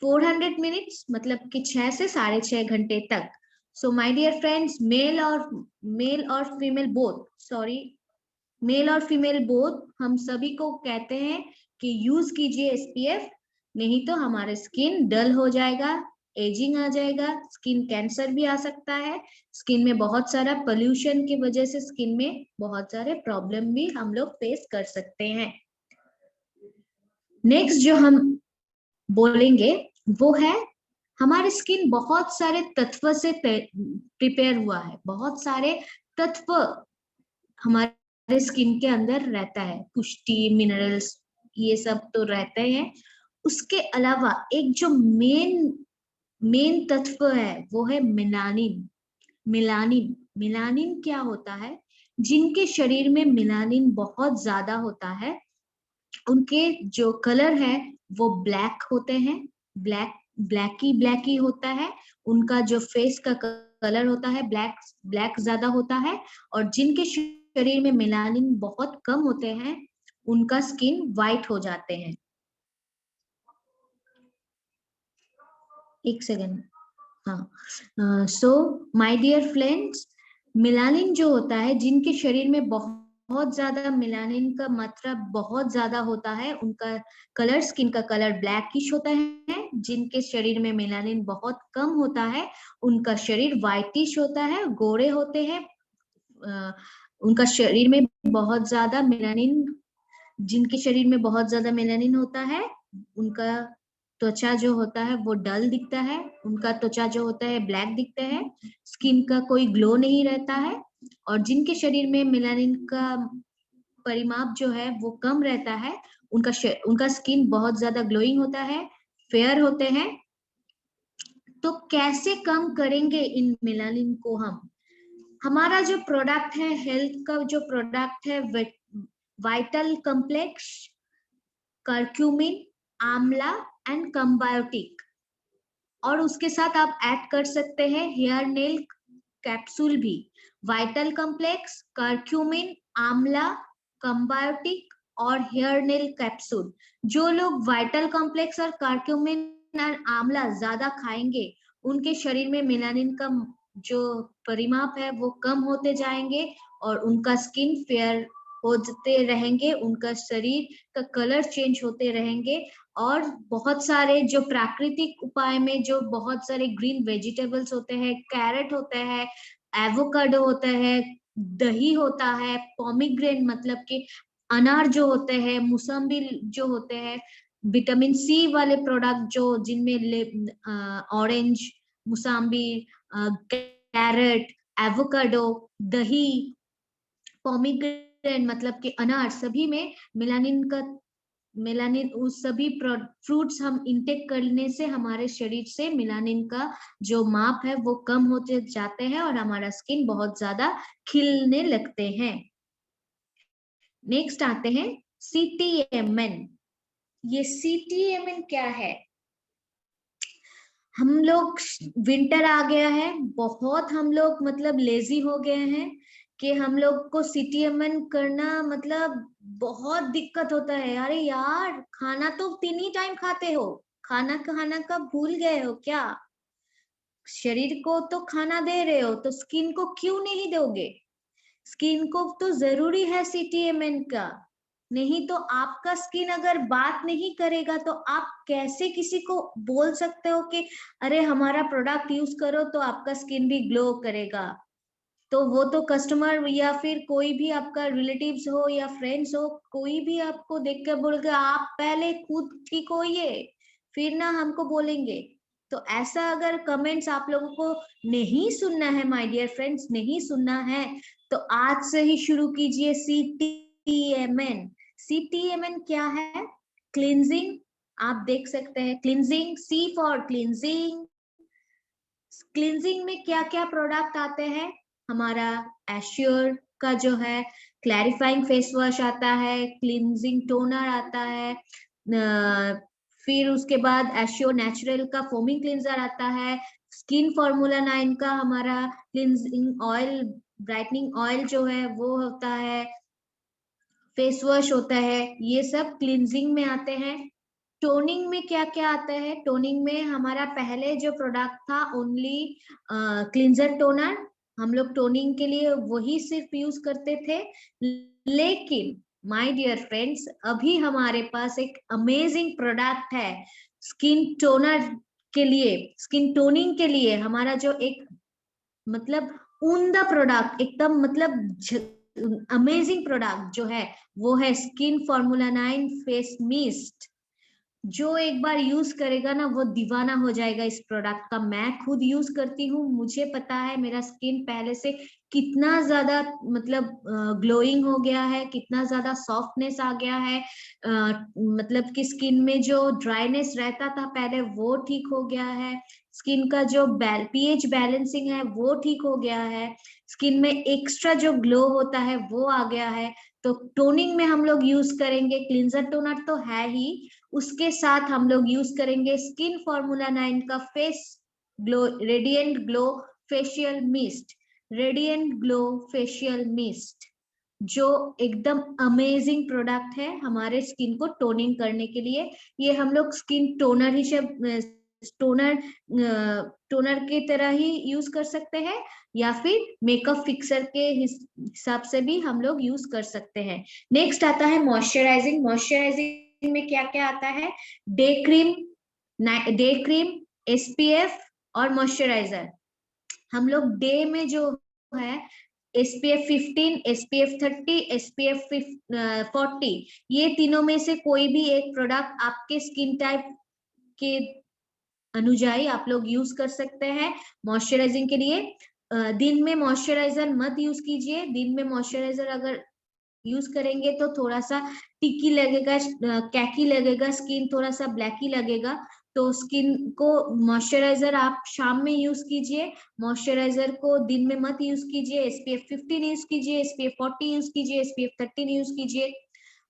400 मिनट्स, मतलब कि 6 से 6.5 घंटे तक। So my dear friends, male और फीमेल बोथ, सॉरी, मेल और फीमेल बोथ हम सभी को कहते हैं कि यूज कीजिए SPF, नहीं तो हमारे स्किन डल हो जाएगा, एजिंग आ जाएगा, स्किन कैंसर भी आ सकता है, स्किन में बहुत सारा पोल्यूशन की वजह से स्किन में बहुत सारे प्रॉब्लम भी हम लोग फेस कर सकते हैं। नेक्स्ट जो हम बोलेंगे वो है, हमारी स्किन बहुत सारे तत्व से प्रिपेयर हुआ है, बहुत सारे तत्व हमारे स्किन के अंदर रहता है, पुष्टि, मिनरल्स, ये सब तो रहते हैं। उसके अलावा एक जो मेन तत्व है वो है मेलानिन। मेलानिन क्या होता है? जिनके शरीर में मेलानिन बहुत ज्यादा होता है, उनके जो कलर है वो ब्लैक होते हैं, ब्लैकी होता है, उनका जो फेस का कलर होता है ब्लैक ज्यादा होता है। और जिनके शरीर में मेलानिन बहुत कम होते हैं, उनका स्किन वाइट हो जाते हैं। एक सेकेंड, हाँ। So my dear friends, melanin जो होता है, जिनके शरीर में बहुत ज्यादा मेलानिन का मात्रा बहुत ज्यादा होता है, उनका कलर, स्किन का कलर ब्लैकिश होता है। जिनके शरीर में मेलानिन बहुत कम होता है, उनका शरीर व्हाइटिश होता है, गोरे होते हैं। उनका शरीर में बहुत ज्यादा मेलानिन, जिनके शरीर में बहुत ज्यादा मेलानिन होता है, उनका त्वचा जो होता है वो डल दिखता है, उनका त्वचा जो होता है ब्लैक दिखता है, स्किन का कोई ग्लो नहीं रहता है। और जिनके शरीर में मेलानिन का परिमाप जो है वो कम रहता है, उनका स्किन बहुत ज्यादा ग्लोइंग होता है, फेयर होते हैं। तो कैसे कम करेंगे इन मेलानिन को हम? हमारा जो प्रोडक्ट है, हेल्थ का जो प्रोडक्ट है, वाइटल कॉम्प्लेक्स, करक्यूमिन, आंवला एंड कंबायोटिक, और उसके साथ आप ऐड कर सकते हैं हेयर नेल कैप्सूल भी। वाइटल कॉम्प्लेक्स, करक्यूमिन, आंवला, कंबायोटिक और हेयर नेल कैप्सूल। जो लोग वाइटल कॉम्प्लेक्स और करक्यूमिन और आंवला ज्यादा खाएंगे, उनके शरीर में मेलानिन का जो परिमाप है वो कम होते जाएंगे और उनका स्किन फेयर होते रहेंगे, उनका शरीर का कलर चेंज होते रहेंगे। और बहुत सारे जो प्राकृतिक उपाय में जो बहुत सारे ग्रीन वेजिटेबल्स होते हैं, कैरेट होता है, एवोकाडो होता है, दही होता है, पोमीग्रेन मतलब कि अनार जो होते हैं, मौसम्बी जो होते हैं, विटामिन सी वाले प्रोडक्ट जो जिनमें ऑरेंज, मौसम्बी, कैरेट, एवोकाडो, दही, पोमीग्रेन मतलब कि अनार, सभी में मेलानिन उस सभी फ्रूट्स हम इंटेक करने से हमारे शरीर से मेलानिन का जो माप है वो कम होते जाते हैं और हमारा स्किन बहुत ज्यादा खिलने लगते हैं। नेक्स्ट आते हैं CTMN। ये CTMN क्या है? हम लोग, विंटर आ गया है, बहुत हम लोग मतलब लेजी हो गए हैं कि हम लोग को CTMN करना मतलब बहुत दिक्कत होता है। अरे यार, खाना तो 3 ही टाइम खाते हो, खाना खाना का भूल गए हो क्या? शरीर को तो खाना दे रहे हो तो स्किन को क्यों नहीं दोगे? स्किन को तो जरूरी है CTMN का, नहीं तो आपका स्किन अगर बात नहीं करेगा तो आप कैसे किसी को बोल सकते हो कि अरे हमारा प्रोडक्ट यूज करो तो आपका स्किन भी ग्लो करेगा? तो वो तो कस्टमर या फिर कोई भी आपका रिलेटिव्स हो या फ्रेंड्स हो, कोई भी आपको देख कर बोलेगा आप पहले खुद ठीक होइए, फिर ना हमको बोलेंगे। तो ऐसा अगर कमेंट्स आप लोगों को नहीं सुनना है माय डियर फ्रेंड्स, नहीं सुनना है, तो आज से ही शुरू कीजिए CTMN। CTMN क्या है? क्लींजिंग, आप देख सकते हैं, cleansing, C for cleansing. Cleansing में क्या क्या प्रोडक्ट आते हैं? हमारा एश्योर का जो है क्लैरिफाइंग फेस वॉश आता है, क्लींजिंग टोनर आता है, फिर उसके बाद एश्योर नेचुरल का फोमिंग क्लींजर आता है, स्किन फॉर्मूला 9 का हमारा क्लींजिंग ऑयल, ब्राइटनिंग ऑयल जो है वो होता है, फेस वॉश होता है, ये सब क्लींजिंग में आते हैं। टोनिंग में क्या क्या आता है? टोनिंग में हमारा पहले जो प्रोडक्ट था ओनली क्लींजर टोनर, हम लोग टोनिंग के लिए वही सिर्फ यूज करते थे। लेकिन माय डियर फ्रेंड्स, अभी हमारे पास एक अमेजिंग प्रोडक्ट है स्किन टोनर के लिए, स्किन टोनिंग के लिए। हमारा जो एक मतलब उम्दा प्रोडक्ट, एकदम मतलब अमेजिंग प्रोडक्ट जो है वो है स्किन फॉर्मूला 9 फेस मिस्ट। जो एक बार यूज करेगा ना वो दीवाना हो जाएगा इस प्रोडक्ट का। मैं खुद यूज करती हूँ, मुझे पता है मेरा स्किन पहले से कितना ज्यादा मतलब ग्लोइंग हो गया है, कितना ज्यादा सॉफ्टनेस आ गया है। मतलब कि स्किन में जो ड्राइनेस रहता था पहले वो ठीक हो गया है, स्किन का जो पीएच बैलेंसिंग है वो ठीक हो गया है, स्किन में एक्स्ट्रा जो ग्लो होता है वो आ गया है। तो टोनिंग में हम लोग यूज करेंगे क्लींजर टोनर तो है ही, उसके साथ हम लोग यूज करेंगे स्किन फॉर्मूला 9 का face glow radiant glow facial mist. Radiant glow facial mist जो एकदम अमेजिंग प्रोडक्ट है हमारे स्किन को टोनिंग करने के लिए। ये हम लोग स्किन टोनर ही टोनर टोनर की तरह ही यूज कर सकते हैं, या फिर मेकअप फिक्सर के हिसाब से भी हम लोग यूज कर सकते हैं। नेक्स्ट आता है मॉइस्चराइजिंग। मॉइस्चराइजिंग में क्या क्या आता है? डे क्रीम, एसपीएफ और मॉइस्चराइजर। हम लोग डे में जो है SPF 15, SPF 30, SPF 40, ये तीनों में से कोई भी एक प्रोडक्ट आपके स्किन टाइप के अनुजाई आप लोग यूज कर सकते हैं मॉइस्चराइजिंग के लिए। दिन में मॉइस्चराइजर मत यूज कीजिए। दिन में मॉइस्चराइजर अगर यूज करेंगे तो थोड़ा सा टिकी लगेगा, कैकी लगेगा, स्किन थोड़ा सा ब्लैकी लगेगा। तो स्किन को मॉइस्चराइजर आप शाम में यूज कीजिए, मॉइस्चराइजर को दिन में मत यूज कीजिए। SPF 15 यूज कीजिए, SPF 40 यूज कीजिए, SPF 30 यूज कीजिए।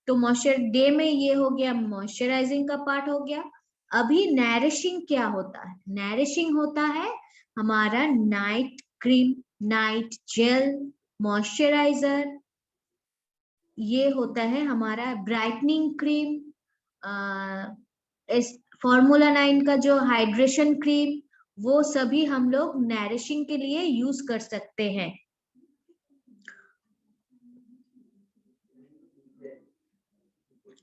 तो मॉइस्चर डे में ये हो गया, मॉइस्चराइजिंग का पार्ट हो गया। अभी नरिशिंग क्या होता है? नरिशिंग होता है हमारा night cream, night gel, moisturiser, ये होता है हमारा ब्राइटनिंग क्रीम, फॉर्मूला 9 का जो हाइड्रेशन क्रीम, वो सभी हम लोग नरिशिंग के लिए यूज कर सकते हैं।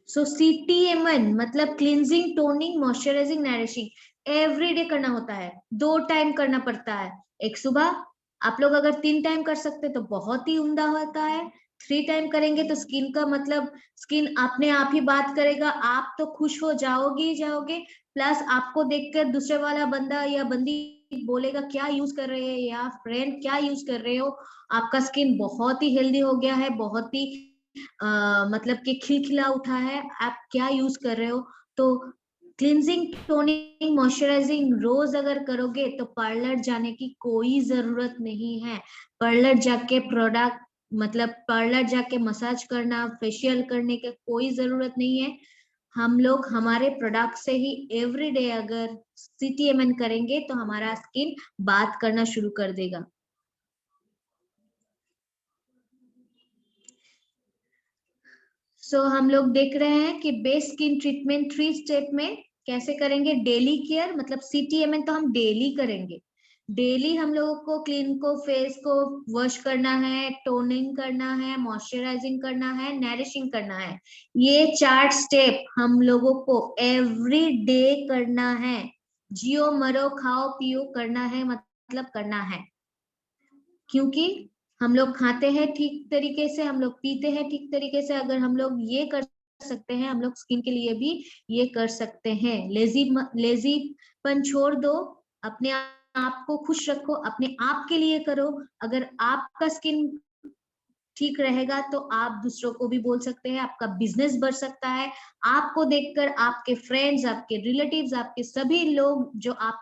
सो CTMN मतलब cleansing, toning, moisturising, nourishing everyday करना होता है। 2 टाइम करना पड़ता है। एक सुबह, आप लोग अगर 3 टाइम कर सकते तो बहुत ही उम्दा होता है। 3 टाइम करेंगे तो स्किन का मतलब स्किन अपने आप ही बात करेगा, आप तो खुश हो जाओगे ही जाओगे। प्लस आपको देखकर दूसरे वाला बंदा या बंदी बोलेगा क्या यूज कर रहे हैं, या फ्रेंड क्या यूज कर रहे हो, आपका स्किन बहुत ही हेल्दी हो गया है, बहुत ही मतलब कि खिलखिला उठा है, आप क्या यूज कर रहे हो। तो क्लींजिंग, टोनिंग, मॉइस्चराइजिंग रोज अगर करोगे तो पार्लर जाने की कोई जरूरत नहीं है। पार्लर जाके प्रोडक्ट मतलब पार्लर जाके मसाज करना, फेशियल करने की कोई जरूरत नहीं है। हम लोग हमारे प्रोडक्ट से ही एवरीडे अगर CTMN करेंगे तो हमारा स्किन बात करना शुरू कर देगा। हम लोग देख रहे हैं कि बेस स्किन ट्रीटमेंट 3 स्टेप में कैसे करेंगे। डेली केयर मतलब CTMN तो हम डेली करेंगे। डेली हम लोगों को क्लीन को फेस को वॉश करना है, टोनिंग करना है, मॉइस्चराइजिंग करना है, नरिशिंग करना है। ये 4 स्टेप हम लोगों को एवरी डे करना है। जियो मरो खाओ पियो करना है, मतलब करना है। क्योंकि हम लोग खाते हैं ठीक तरीके से, हम लोग पीते हैं ठीक तरीके से। अगर हम लोग ये कर सकते हैं, हम लोग स्किन के लिए भी ये कर सकते हैं। लेजीपन छोड़ दो, अपने आप को खुश रखो, अपने आप के लिए करो। अगर आपका स्किन ठीक रहेगा तो आप दूसरों को भी बोल सकते हैं, आपका बिजनेस बढ़ सकता है। आपको देखकर आपके फ्रेंड्स, आपके रिलेटिव्स, आपके सभी लोग जो आपके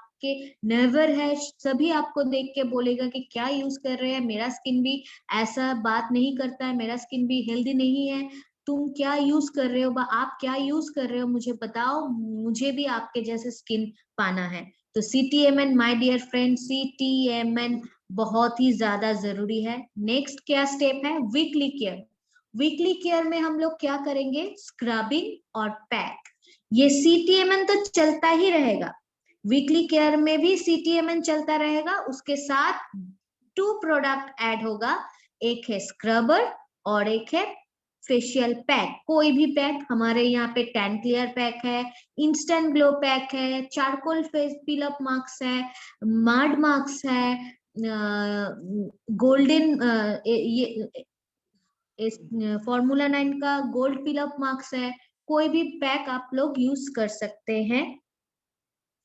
नेवर है, सभी आपको देख के बोलेगा कि क्या यूज कर रहे हैं, मेरा स्किन भी ऐसा बात नहीं करता है, मेरा स्किन भी हेल्दी नहीं है, तुम क्या यूज कर रहे हो, आप क्या यूज कर रहे हो, मुझे बताओ, मुझे भी आपके जैसे स्किन पाना है। तो CTMN my dear friend, CTMN बहुत ही ज्यादा जरूरी है। नेक्स्ट क्या स्टेप है? Weekly care. वीकली केयर में हम लोग क्या करेंगे, स्क्रबिंग और पैक। ये CTMN तो चलता ही रहेगा, वीकली केयर में भी CTMN चलता रहेगा, उसके साथ 2 प्रोडक्ट ऐड होगा, एक है स्क्रबर और एक है फेशियल पैक। कोई भी पैक, हमारे यहाँ पे टैन क्लियर पैक है, इंस्टेंट ग्लो पैक है, चारकोल फेस पील अप मास्क है, मार्ड मास्क है, गोल्डन ये फॉर्मूला 9 का गोल्ड पील अप मास्क है। कोई भी पैक आप लोग यूज कर सकते हैं।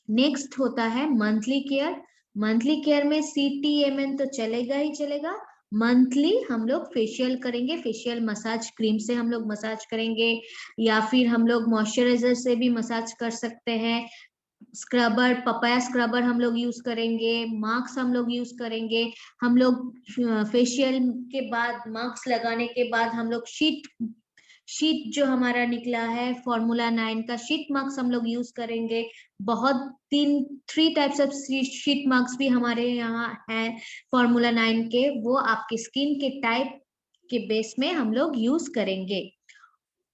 नेक्स्ट होता है मंथली केयर। मंथली केयर में CTMN तो चलेगा ही चलेगा, मंथली हम लोग फेशियल करेंगे, फेशियल मसाज क्रीम से हम लोग मसाज करेंगे, या फिर हम लोग मॉइस्चराइजर से भी मसाज कर सकते हैं। स्क्रबर, पपाया स्क्रबर हम लोग यूज करेंगे, मास्क हम लोग यूज करेंगे। हम लोग फेशियल के बाद, मास्क लगाने के बाद हम लोग शीट जो हमारा निकला है फॉर्मूला 9 का शीट मास्क हम लोग यूज करेंगे। बहुत 3 टाइप्स ऑफ शीट मास्क भी हमारे यहाँ है फॉर्मूला 9 के, वो आपकी स्किन के टाइप के बेस में हम लोग यूज करेंगे।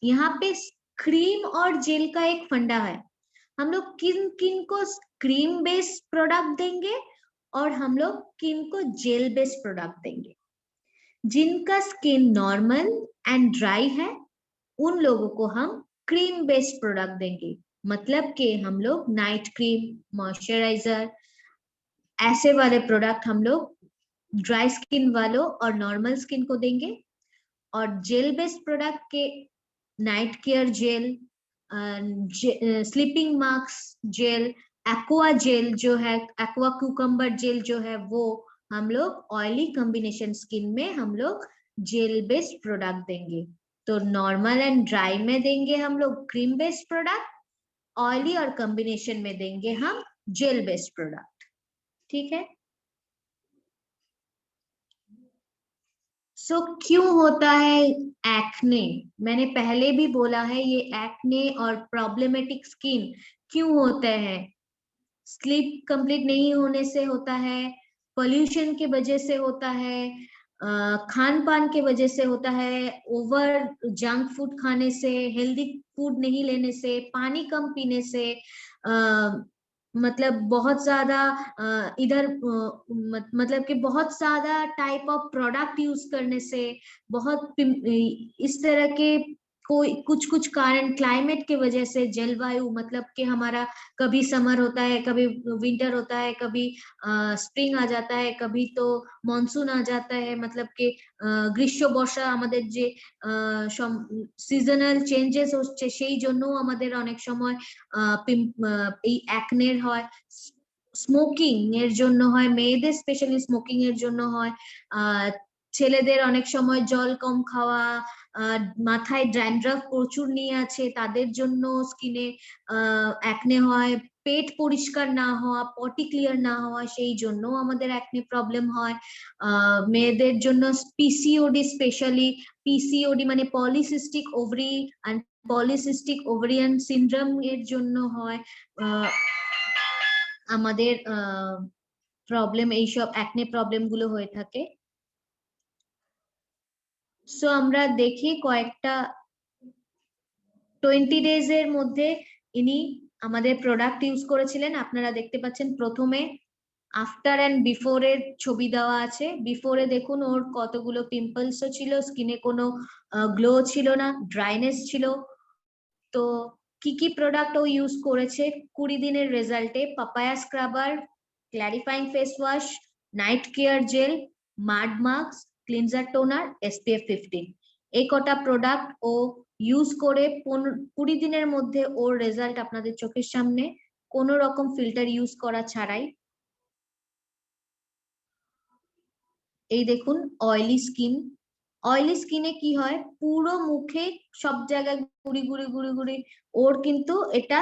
यहाँ पे क्रीम और जेल का एक फंडा है, हम लोग किन किन को क्रीम बेस्ड प्रोडक्ट देंगे और हम लोग किन को जेल बेस्ड प्रोडक्ट देंगे। जिनका स्किन नॉर्मल एंड ड्राई है उन लोगों को हम क्रीम बेस्ड प्रोडक्ट देंगे, मतलब कि हम लोग नाइट क्रीम, मॉइस्चराइजर, ऐसे वाले प्रोडक्ट हम लोग ड्राई स्किन वालों और नॉर्मल स्किन को देंगे। और जेल बेस्ड प्रोडक्ट के night care gel, sleeping mask gel, aqua gel जो है, एक्वा क्यूकम्बर जेल जो है, वो हम लोग ऑयली कॉम्बिनेशन स्किन में हम लोग जेल बेस्ड प्रोडक्ट देंगे। तो नॉर्मल एंड ड्राई में देंगे हम लोग क्रीम बेस्ड प्रोडक्ट, ऑयली और कॉम्बिनेशन में देंगे हम जेल बेस्ड प्रोडक्ट। ठीक है। क्यों होता है एक्ने? मैंने पहले भी बोला है, ये एक्ने और प्रॉब्लमेटिक स्किन क्यों होते हैं? स्लीप कंप्लीट नहीं होने से होता है, पोल्यूशन के वजह से होता है, खान पान के वजह से होता है, ओवर जंक फूड खाने से, हेल्दी फूड नहीं लेने से, पानी कम पीने से, मतलब बहुत ज्यादा इधर मतलब कि बहुत ज्यादा टाइप ऑफ प्रोडक्ट यूज करने से, बहुत इस तरह के कोई कुछ कारण, क्लाइमेट के वजह से, जलवायु, मतलब कि हमारा कभी समर होता है, कभी विंटर होता है, कभी स्प्रिंग आ जाता है, कभी तो मॉनसून आ जाता है, मतलब कि গ্রীষ্ম বর্ষা আমাদের যে সিজনাল চেঞ্জেস হচ্ছে সেই জন্য আমাদের অনেক সময় এই অ্যাকনের হয়। স্মোকিং এর জন্য হয়, মেয়েদের স্পেশালি স্মোকিং এর জন্য হয়, ছেলেদের অনেক সময় জল কম খাওয়া, মাথায় ড্যান্ড্রাফ প্রচুর নিয়ে আছে তাদের জন্য স্কিনে অ্যাকনে হয়, পেট পরিষ্কার না হওয়া, পটি ক্লিয়ার না হওয়া, সেই জন্য আমাদের অ্যাকনে প্রবলেম হয়। মেয়েদের জন্য পিসিওডি, স্পেশালি পিসিওডি মানে polycystic ovary and polycystic ovarian syndrome এর জন্য হয় আমাদের প্রবলেম, এইসব অ্যাকনে প্রবলেম গুলো হয়ে থাকে। সো আমরা দেখি কয়েকটা 20 ডেজ এর মধ্যে ইনি আমাদের প্রোডাক্ট ইউজ করেছিলেন। আপনারা দেখতে পাচ্ছেন প্রথমে আফটার এন্ড বিফোর এর ছবি দেওয়া আছে। বিফোরে দেখুন ওর কতগুলো পিম্পলসও ছিল, স্কিনে কোনো গ্লো ছিল না, ড্রাইনেস ছিল। তো কি কি প্রোডাক্ট ও ইউজ করেছে 20 দিনের রেজাল্টে? Papaya scrubber, clarifying face wash, night care gel, mud mask, cleanser toner, SPF 15, এই কটা প্রোডাক্ট ও ইউজ করে 20 দিনের মধ্যে ওর রেজাল্ট আপনাদের চোখের সামনে, কোনো রকম ফিল্টার ইউজ করা ছাড়াই। এই দেখুন অয়েলি স্কিন। অয়েলি স্কিনে কি হয়, পুরো মুখে সব জায়গায় গুড়ি গুড়ি গুড়ি গুড়ি, ওর কিন্তু এটা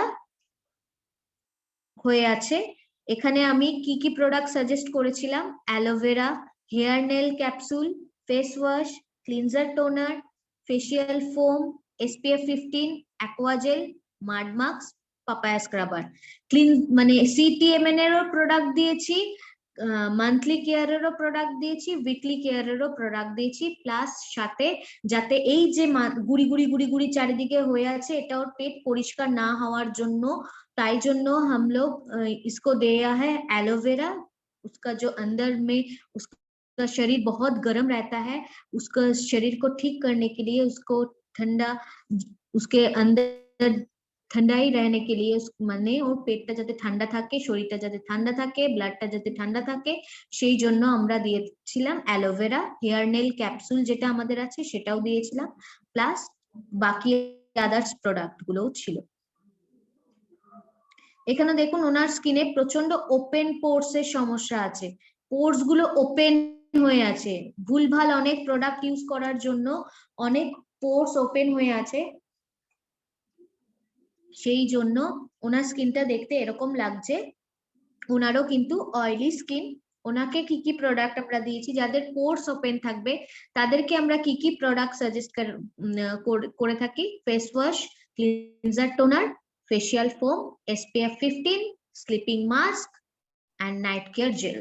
হয়ে আছে। এখানে আমি কি কি প্রোডাক্ট সাজেস্ট করেছিলাম? Aloe vera, hair nail capsule, face wash, cleanser toner, facial foam, SPF 15, aqua gel, mud mask, papaya scrubber. Clean মানে CTMN এরও প্রোডাক্ট দিয়েছি, মান্থলি কেয়ারেরও প্রোডাক্ট দিয়েছি, উইকলি কেয়ারেরও প্রোডাক্ট দিয়েছি, প্লাস সাথে যাতে এই যে গুড়ি গুড়ি গুড়ি গুড়ি চারিদিকে হয়ে আছে এটা ওর পেট পরিষ্কার না হওয়ার জন্য, তাই জন্য हम लोग इसको दिया है एलोवेरा। उसका जो अंदर में उसका शरीर बहुत गर्म रहता है, उसका शरीर को ठीक करने के लिए, उसको ठंडा, उसके अंदर ঠান্ডাই रहने के लिए মানে ওর পেটটা যাতে ঠান্ডা থাকে, শরীরটা যাতে ঠান্ডা থাকে, ব্লাডটা যাতে ঠান্ডা থাকে, সেই জন্য আমরা দিয়েছিলাম অ্যালোভেরা। হেয়ার নেল ক্যাপসুল যেটা আমাদের আছে সেটাও দিয়েছিলাম, প্লাস বাকি আদার্স প্রোডাক্ট গুলোও ছিল। এখানে দেখুন ওনার স্কিনে প্রচন্ড ওপেন পোর্স এর সমস্যা আছে, পোর্স গুলো ওপেন হয়ে আছে, ভুলভাল অনেক প্রোডাক্ট ইউজ করার জন্য অনেক পোর্স ওপেন হয়ে আছে, সেই জন্য ওনার স্কিনটা দেখতে এরকম লাগছে। ওনারও কিন্তু অয়েলি স্কিন। ওনাকে কি কি প্রোডাক্ট আমরা দিয়েছি, যাদের পোর্স ওপেন থাকবে তাদেরকে আমরা কি কি প্রোডাক্ট সাজেস্ট করে থাকি, face wash, cleanser toner, facial foam, SPF 15, sleeping mask and night care gel.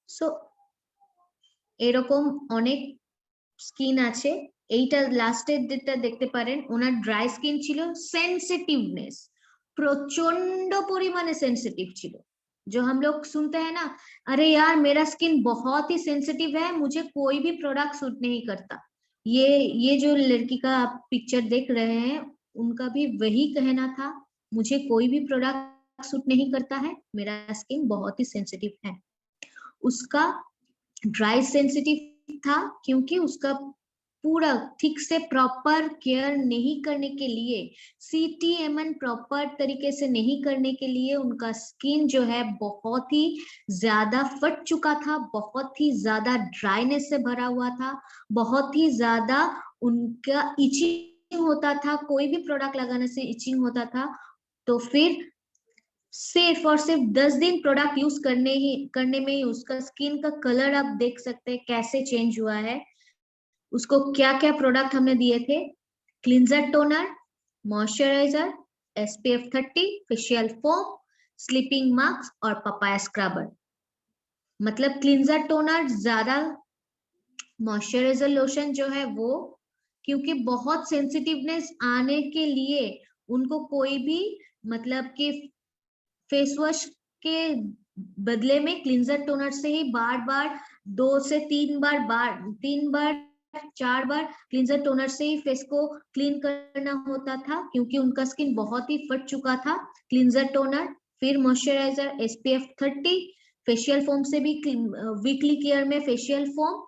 So এরকম অনেক স্কিন আছে। এইটা লাস্টের যেটা দেখতে পারেন, ওনার ড্রাই স্কিন ছিল, सेंसिटिवनेस प्रचंड परिमाणे सेंसिटिव ছিল। जो हम लोग सुनते हैं ना, अरे यार मेरा स्किन बहुत ही सेंसिटिव है, मुझे कोई भी प्रोडक्ट सूट नहीं करता, ये जो लड़की का आप पिक्चर देख रहे हैं उनका भी वही कहना था, मुझे कोई भी प्रोडक्ट सूट नहीं करता है, मेरा स्किन बहुत ही सेंसिटिव है। उसका ड्राई सेंसिटिव था क्योंकि उसका पूरा ठीक से प्रॉपर केयर नहीं करने के लिए, CTMN प्रॉपर तरीके से नहीं करने के लिए उनका स्किन जो है बहुत ही ज्यादा फट चुका था, बहुत ही ज्यादा ड्राइनेस से भरा हुआ था, बहुत ही ज्यादा उनका इचिंग होता था, कोई भी प्रोडक्ट लगाने से इचिंग होता था। तो फिर सिर्फ और सिर्फ 10 दिन प्रोडक्ट यूज करने में ही उसका स्किन का कलर आप देख सकते हैं कैसे चेंज हुआ है। उसको क्या क्या प्रोडक्ट हमने दिए थे, cleanser toner, moisturiser, SPF 30, facial foam, sleeping mask और पपाया स्क्रबर। मतलब क्लींजर टोनर ज्यादा, मॉइस्चराइजर लोशन जो है वो, क्योंकि बहुत सेंसिटिवनेस आने के लिए उनको कोई भी मतलब कि फेस वॉश के बदले में क्लींजर टोनर से ही बार बार 2 से 3 बार 4 बार क्लींजर टोनर से ही फेस को क्लीन करना होता था, क्योंकि उनका स्किन बहुत ही फट चुका था। क्लींजर टोनर, फिर मॉइस्चराइजर, SPF 30, फेशियल फोम से भी वीकली केयर में फेशियल फोम,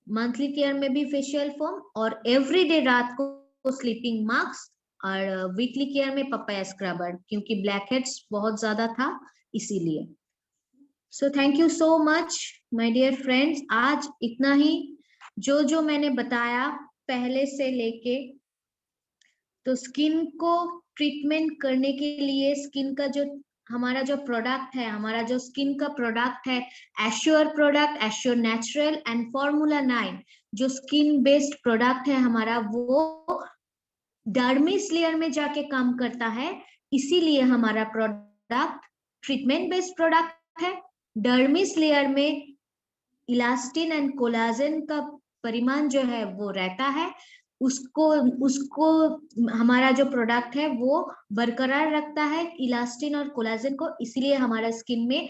मंथली केयर में भी फेशियल फोम, और एवरीडे रात को स्लीपिंग मास्क, और वीकली केयर में पपाया स्क्रबर, क्योंकि ब्लैक हेड्स बहुत ज्यादा था इसीलिए। So thank you so much my dear friends. आज इतना ही, जो मैंने बताया पहले से लेके, तो स्किन को ट्रीटमेंट करने के लिए स्किन का जो हमारा जो प्रोडक्ट है, हमारा जो स्किन का प्रोडक्ट है, assure product, assure natural and formula 9, जो स्किन बेस्ड प्रोडक्ट है हमारा, वो डर्मिस लेयर में जाके काम करता है, इसीलिए हमारा प्रोडक्ट ट्रीटमेंट बेस्ड प्रोडक्ट है। डर्मिस लेयर में इलास्टिन एंड कोलाजन का परिमाण जो है वो रहता है, उसको हमारा जो प्रोडक्ट है वो बरकरार रखता है, इलास्टिन और कोलाजन को, इसलिए हमारा स्किन में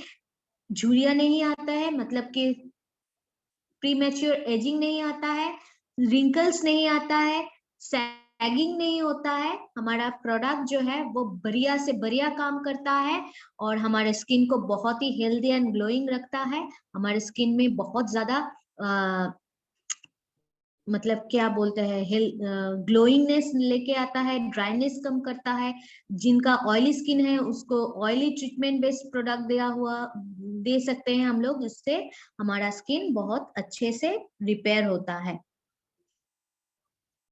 झुर्रियां नहीं आता है, मतलब कि प्रीमेच्योर एजिंग नहीं आता है, रिंकल्स नहीं आता है, सैगिंग नहीं होता है। हमारा प्रोडक्ट जो है वो बढ़िया से बढ़िया काम करता है और हमारे स्किन को बहुत ही हेल्दी एंड ग्लोइंग रखता है। हमारे स्किन में बहुत ज्यादा मतलब क्या बोलते हैं, ग्लोइंगनेस लेके आता है, ड्राइनेस कम करता है। जिनका ऑयली स्किन है उसको ऑयली ट्रीटमेंट बेस्ड प्रोडक्ट दे सकते हैं हम लोग, जिससे हमारा स्किन बहुत अच्छे से रिपेयर होता है।